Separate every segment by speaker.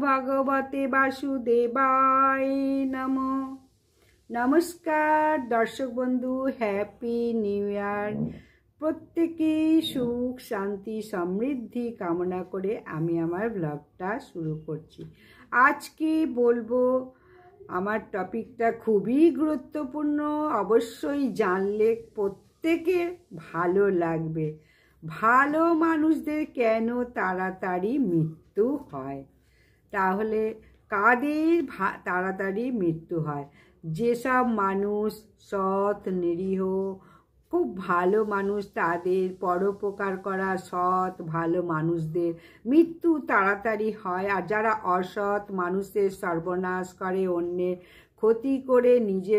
Speaker 1: ভগবতে বাসুদেবায় নমঃ। নমস্কার দর্শক বন্ধু, হ্যাপি নিউ ইয়ার। প্রত্যেকেই সুখ শান্তি সমৃদ্ধি কামনা করে আমি আমার ব্লগটা শুরু করছি। আজকে বলবো, আমার টপিকটা খুবই গুরুত্বপূর্ণ, অবশ্যই জানলে প্রত্যেকের ভালো লাগবে। ভালো মানুষদের কেন তাড়াতাড়ি মৃত্যু হয়? তাহলে কাদের তাড়াতাড়ি মৃত্যু হয়? যেসব মানুষ সৎ নিরীহ খুব ভালো মানুষ, তাদের পরোপকার করা সৎ ভালো মানুষদের মৃত্যু তাড়াতাড়ি হয়। আর যারা অসৎ মানুষের সর্বনাশ করে, অন্যের ক্ষতি করে নিজে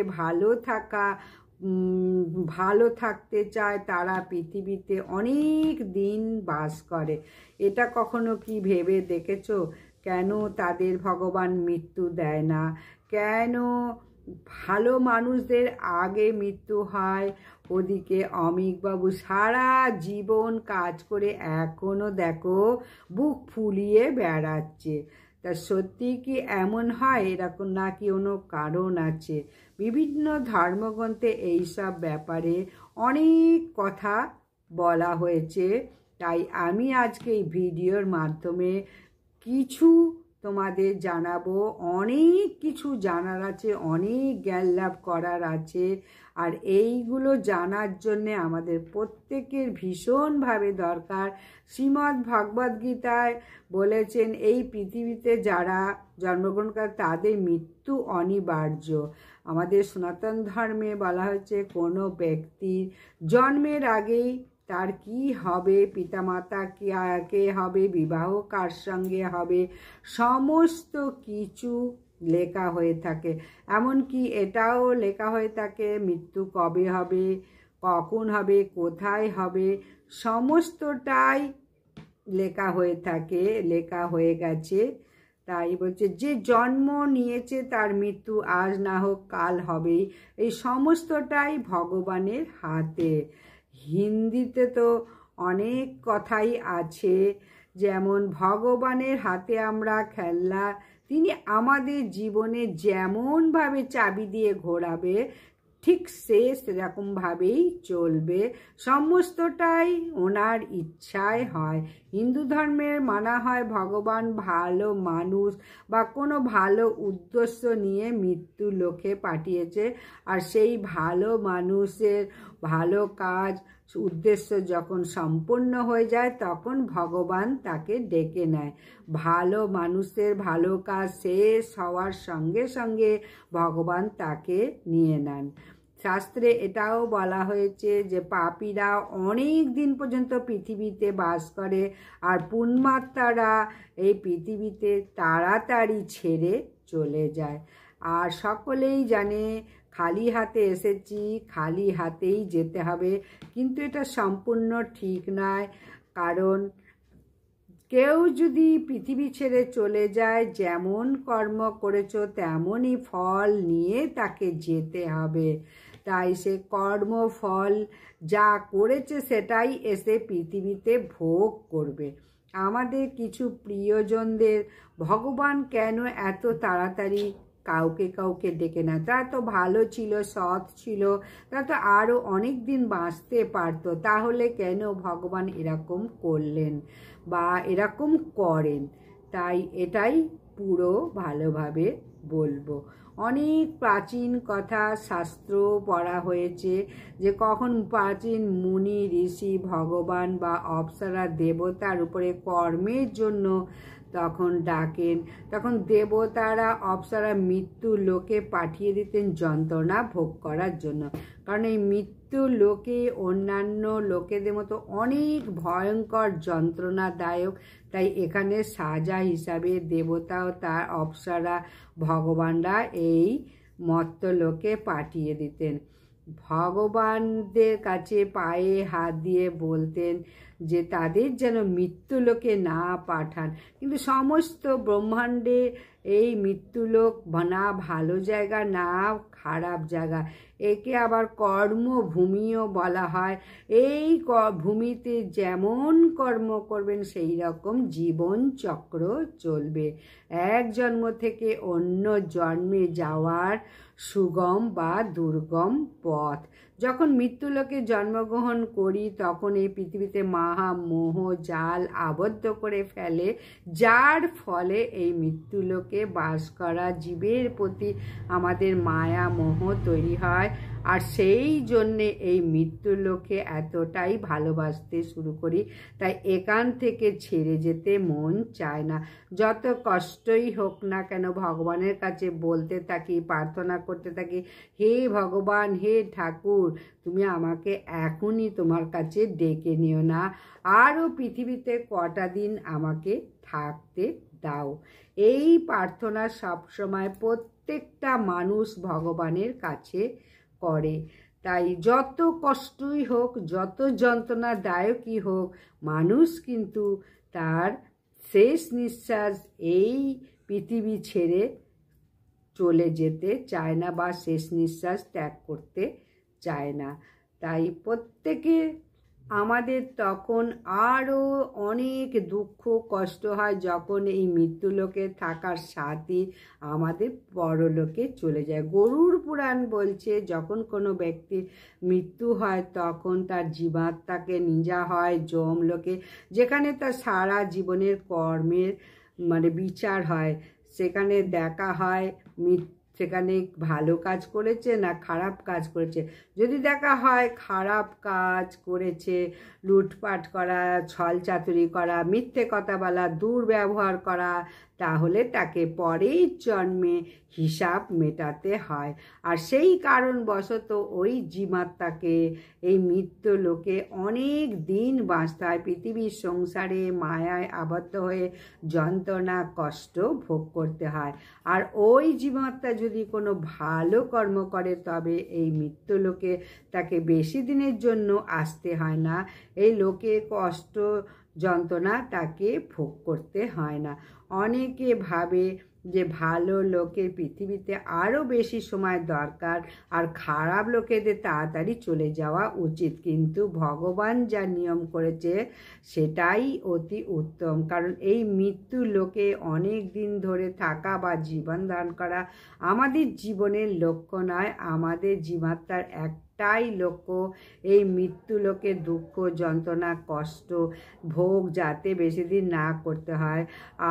Speaker 1: ভালো থাকতে চায়, তারা পৃথিবীতে অনেক দিন বাস করে। এটা কখনো কি ভেবে দেখেছো কেন তাদের ভগবান মৃত্যু দেয় না? কেন ভালো মানুষদের আগে মৃত্যু হয়? ওদিকে অমিকবাবু সারা জীবন কাজ করে এখনো দেখো বুক ফুলিয়ে বেড়াচ্ছে। তা সত্যি কি এমন হয়? এরকম নাকি কোনো কারণ আছে? বিভিন্ন ধর্মগ্রন্থে এইসব ব্যাপারে অনেক কথা বলা হয়েছে। তাই আমি আজকে এই ভিডিওর মাধ্যমে কিছু তোমাদের জানাবো। অনেক কিছু জানার আছে, অনেক জ্ঞান লাভ করার আছে। আর এইগুলো জানার জন্যে আমাদের প্রত্যেকের ভীষণভাবে দরকার। শ্রীমদ্ ভগবদ গীতায় বলেছেন, এই পৃথিবীতে যারা জন্মগ্রহণ করে তাদের মৃত্যু অনিবার্য। আমাদের সনাতন ধর্মে বলা হয়েছে, কোনো ব্যক্তির জন্মের আগেই তার কি হবে, পিতামাতা কে হবে, বিবাহ কার সঙ্গে হবে, সমস্ত কিছু লেখা হয়ে থাকে। এমনকি এটাও লেখা হয়ে থাকে মৃত্যু কবে হবে, কখন হবে, কোথায় হবে, সমস্তটাই লেখা হয়ে থাকে, লেখা হয়ে গেছে। তাই বলছে, যে জন্ম নিয়েছে তার মৃত্যু আজ না হোক কাল হবেই। এই সমস্তটাই ভগবানের হাতে। হিন্দিতে তো অনেক কথাই আছে, যেমন ভগবানের হাতে আমরা খেলনা, তিনি আমাদের জীবনে যেমনভাবে চাবি দিয়ে ঘোরাবে ঠিক সে সেরকমভাবেই চলবে। সমস্তটাই ওনার ইচ্ছায় হয়। হিন্দু ধর্মের মানা হয় ভগবান ভালো মানুষ বা কোনো ভালো উদ্দেশ্য নিয়ে মৃত্যু লোকে পাঠিয়েছে। আর সেই ভালো মানুষের ভালো কাজ উদ্দেশ্য যখন সম্পূর্ণ হয়ে যায়, তখন ভগবান তাকে ডেকে নেয়। ভালো মানুষের ভালো কাজ শেষ হওয়ার সঙ্গে সঙ্গে ভগবান তাকে নিয়ে নেন। শাস্ত্রে এটাও বলা হয়েছে যে পাপীরা অনেক দিন পর্যন্ত পৃথিবীতে বাস করে, আর পুণ্যাত্মারা এই পৃথিবীতে তাড়াতাড়ি ছেড়ে চলে যায়। আর সকলেই জানে খালি হাতে এসেছি, খালি হাতেই যেতে হবে, কিন্তু এটা সম্পূর্ণ ঠিক নয়। কারণ কেউ যদি পৃথিবী ছেড়ে চলে যায়, যেমন কর্ম করেছো তেমনই ফল নিয়ে তাকে যেতে হবে। তাই সে কর্মফল যা করেছে সেটাই এসে পৃথিবীতে ভোগ করবে। আমাদের কিছু প্রিয়জনদের ভগবান কেন এত তাড়াতাড়ি কাউকে ডেকে না? তারা তো ভালো ছিল, সৎ ছিল, তারা তো আরও অনেক দিন বাঁচতে পারতো। তাহলে কেন ভগবান এরকম করলেন বা এরকম করেন? তাই এটাই পুরো ভালোভাবে বলবো। অনেক প্রাচীন কথা শাস্ত্র পড়া হয়েছে যে কখন প্রাচীন মুনি ঋষি ভগবান বা অপ্সরা দেবতার উপরে কর্মের জন্য তখন ডাকেন, তখন দেবতারা অপ্সরা মৃত্যু লোকে পাঠিয়ে দিতেন যন্ত্রণা ভোগ করার জন্য। কারণ এই মৃত্যু লোকে অন্যান্য লোকেদের মতো অনেক ভয়ঙ্কর যন্ত্রণাদায়ক। তাই এখানে সাজা হিসাবে দেবতা ও তার অপ্সরা ভগবানরা এই মর্ত্যলোকে পাঠিয়ে দিতেন। ভগবানদের কাছে পায়ে হাত দিয়ে বলতেন, যে তাদের যেন মৃত্যুলোকে না পাঠান। কিন্তু সমস্ত ব্রহ্মাণ্ডে এই মৃত্যুলোক না ভালো জায়গা না খারাপ জায়গা, একে আবার কর্মভূমিও বলা হয়। এই ভূমিতে যেমন কর্ম করবেন সেই রকম জীবন চক্র চলবে। এক জন্ম থেকে অন্য জন্মে যাওয়ার সুগম বা দুর্গম পথ। যখন মৃত্যুলোকে জন্মগ্রহণ করি তখন এই পৃথিবীতে মোহ জাল আবদ্ধ করে ফেলে, যার ফলে এই মৃত্যুলোকে বাস করা জীবের প্রতি আমাদের মায়া মোহ তৈরি হয়। আর সেই জন্যে এই মৃত্যুলোকে এতটাই ভালোবাসতে শুরু করি, তাই এখান থেকে ছেড়ে যেতে মন চায় না। যত কষ্টই হোক না কেন ভগবানের কাছে বলতে থাকি, প্রার্থনা করতে থাকি, হে ভগবান, হে ঠাকুর, তুমি আমাকে এখনই তোমার কাছে ডেকে নিও না, আরও পৃথিবীতে কটা দিন আমাকে থাকতে দাও। এই প্রার্থনা সবসময় প্রত্যেকটা মানুষ ভগবানের কাছে করে। তাই যত কষ্টই হোক, যত যন্ত্রণাদায়কই হোক, মানুষ কিন্তু তার শেষ নিঃশ্বাস এই পৃথিবী ছেড়ে চলে যেতে চায় না বা শেষ নিঃশ্বাস ত্যাগ করতে চায় না। তাই প্রত্যেকে আমাদের তখন আরও অনেক দুঃখ কষ্ট হয় যখন এই মৃত্যুলোকে থাকার সাথী আমাদের পরলোকে চলে যায়। গরুড় পুরাণ বলছে যখন কোনো ব্যক্তির মৃত্যু হয় তখন তার জীবাত্মাকে নিয়ে হয় যমলোকে, যেখানে তার সারা জীবনের কর্মের বিচার হয়। সেখানে দেখা হয় সেখানে ভালো কাজ করেছে না খারাপ কাজ করেছে। যদি দেখা হয় খারাপ কাজ করেছে, লুটপাট করা, ছল চাতুরি করা, মিথ্যে কথা বলা, দুর্ব্যবহার করা, তাহলে তাকে পরের জন্মে হিসাব মেটাতে হয়। আর সেই কারণবশত ওই জীবাত্মাকে এই মৃত্যু লোকে অনেক দিন বাঁচতে হয়, পৃথিবীর সংসারে মায়ায় আবদ্ধ হয়ে যন্ত্রণা কষ্ট ভোগ করতে হয়। আর ওই জীবাত্মা যদি কোনো ভালো কর্ম করে তবে এই মৃত্যু লোকে তাকে বেশি দিনের জন্য আসতে হয় না, এই লোকে কষ্ট যন্ত্রণা তাকে ভোগ করতে হয় না। অনেকে ভাবে যে ভালো লোকের পৃথিবীতে আরও বেশি সময় দরকার আর খারাপ লোকেদের তাড়াতাড়ি চলে যাওয়া উচিত, কিন্তু ভগবান যা নিয়ম করেছে সেটাই অতি উত্তম। কারণ এই মৃত্যু লোকে অনেক দিন ধরে থাকা বা জীবন দান করা আমাদের জীবনের লক্ষ্য নয়। আমাদের জীবাত্মার একটাই লক্ষ্য এই মৃত্যু লোকে দুঃখ যন্ত্রণা কষ্ট ভোগ যাতে বেশি দিন না করতে হয়,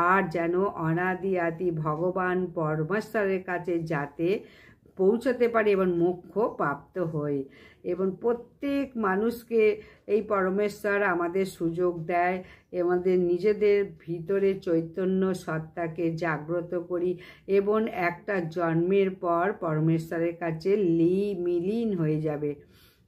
Speaker 1: আর যেন অনাদি আদি ভগবান পরমেশ্বরের কাছে যাতে পৌঁছতে পারে এবং মোক্ষ প্রাপ্ত হই। এবং প্রত্যেক মানুষকে এই পরমেশ্বর আমাদের সুযোগ দেয়, আমাদের নিজেদের ভিতরে চৈতন্য সত্তাকে জাগ্রত করি এবং একটা জন্মের পর পরমেশ্বরের কাছে মিলীন হয়ে যাবে।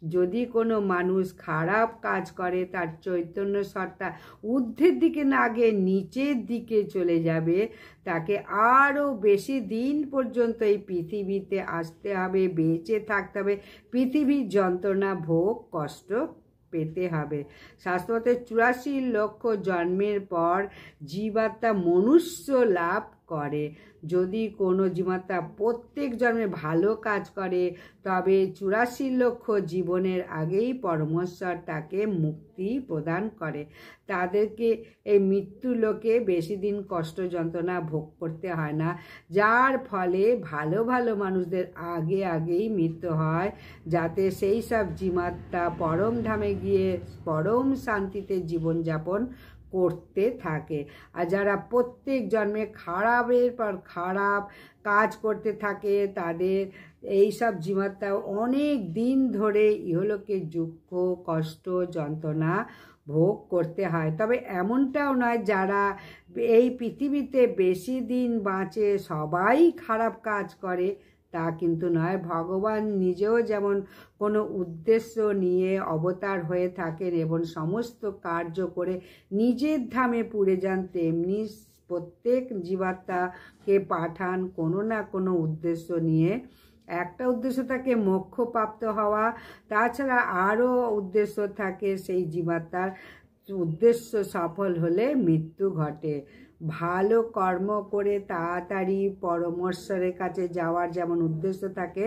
Speaker 1: যদি কোনো মানুষ খারাপ কাজ করে তার চৈতন্য সত্তা ঊর্ধ্বের দিকে না গিয়ে নিচের দিকে চলে যাবে, তাকে আরও বেশি দিন পর্যন্ত এই পৃথিবীতে আসতে হবে, বেঁচে থাকতে হবে, পৃথিবীর যন্ত্রণা ভোগ কষ্ট পেতে হবে। শাস্ত্রতে 84 লক্ষ জন্মের পর জীবাত্মা মনুষ্য লাভ করে। যদি কোনো জীবাত্মা প্রত্যেক জন্মে ভালো কাজ করে তবে 84 লক্ষ জীবনের আগেই পরমেশ্বর তাকে মুক্তি প্রদান করে। তাদেরকে এই মৃত্যু লোকে বেশি দিন কষ্ট যন্ত্রণা ভোগ করতে হয় না, যার ফলে ভালো ভালো মানুষদের আগেই মৃত্যু হয়, যাতে সেই সব জীবাত্মা পরম ধামে গিয়ে পরম শান্তিতে জীবনযাপন করতে থাকে। আর যারা প্রত্যেক জন্মে খারাপের পর খারাপ কাজ করতে থাকে তাদের এই সব জীবাত্মা অনেক দিন ধরে ইহলোকে দুঃখ কষ্ট যন্ত্রণা ভোগ করতে হয়। তবে এমনটাও নয় যারা এই পৃথিবীতে বেশি দিন বাঁচে সবাই খারাপ কাজ করে, তা কিন্তু নয়। ভগবান নিজেও যেমন কোনো উদ্দেশ্য নিয়ে অবতার হয়ে থাকেন এবং সমস্ত কার্য করে নিজের ধামে পুরে যান, তেমনি প্রত্যেক জীবাত্মাকে পাঠান কোনো না কোনো উদ্দেশ্য নিয়ে। একটা উদ্দেশ্য থাকে মোক্ষ প্রাপ্ত হওয়া, তাছাড়া আরও উদ্দেশ্য থাকে সেই জীবাত্মার উদ্দেশ্য সফল হলে মৃত্যু ঘটে। ভালো কর্ম করে তাড়াতাড়ি পরমেশ্বরের কাছে যাওয়ার যেমন উদ্দেশ্য থাকে,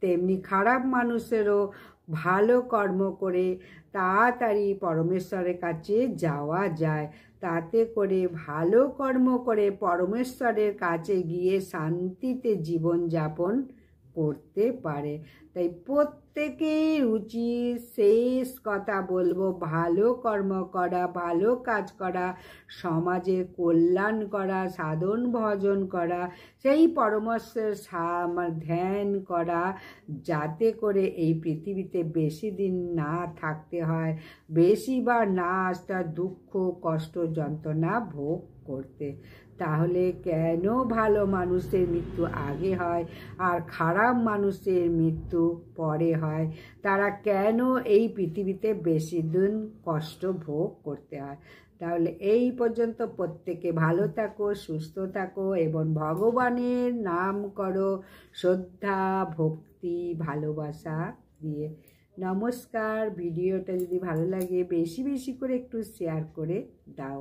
Speaker 1: তেমনি খারাপ মানুষেরও ভালো কর্ম করে তাড়াতাড়ি পরমেশ্বরের কাছে যাওয়া যায়। তাতে করে ভালো কর্ম করে পরমেশ্বরের কাছে গিয়ে শান্তিতে জীবনযাপন করতে পারে। তাই প্রত্যেকের উচিত, শেষ কথা বলবো, ভালো কর্ম করা, ভালো কাজ করা, সমাজের কল্যাণ করা, সাধন ভজন করা, সেই পরমেশ্বরের ধ্যান করা, যাতে করে এই পৃথিবীতে বেশি দিন না থাকতে হয়, বেশিবার না আসতে হয় দুঃখ কষ্ট যন্ত্রণা ভোগ করতে। তাহলে কেন ভালো মানুষের মৃত্যু আগে হয় আর খারাপ মানুষের মৃত্যু পরে হয়? তারা কেন এই পৃথিবীতে বেশি দিন কষ্ট ভোগ করতে হয়? তাহলে এই পর্যন্ত প্রত্যেকে ভালো থাকো, সুস্থ থাকো এবং ভগবানের নাম করো শ্রদ্ধা ভক্তি ভালোবাসা দিয়ে। নমস্কার। ভিডিওটা যদি ভালো লাগে বেশি বেশি করে একটু শেয়ার করে দাও।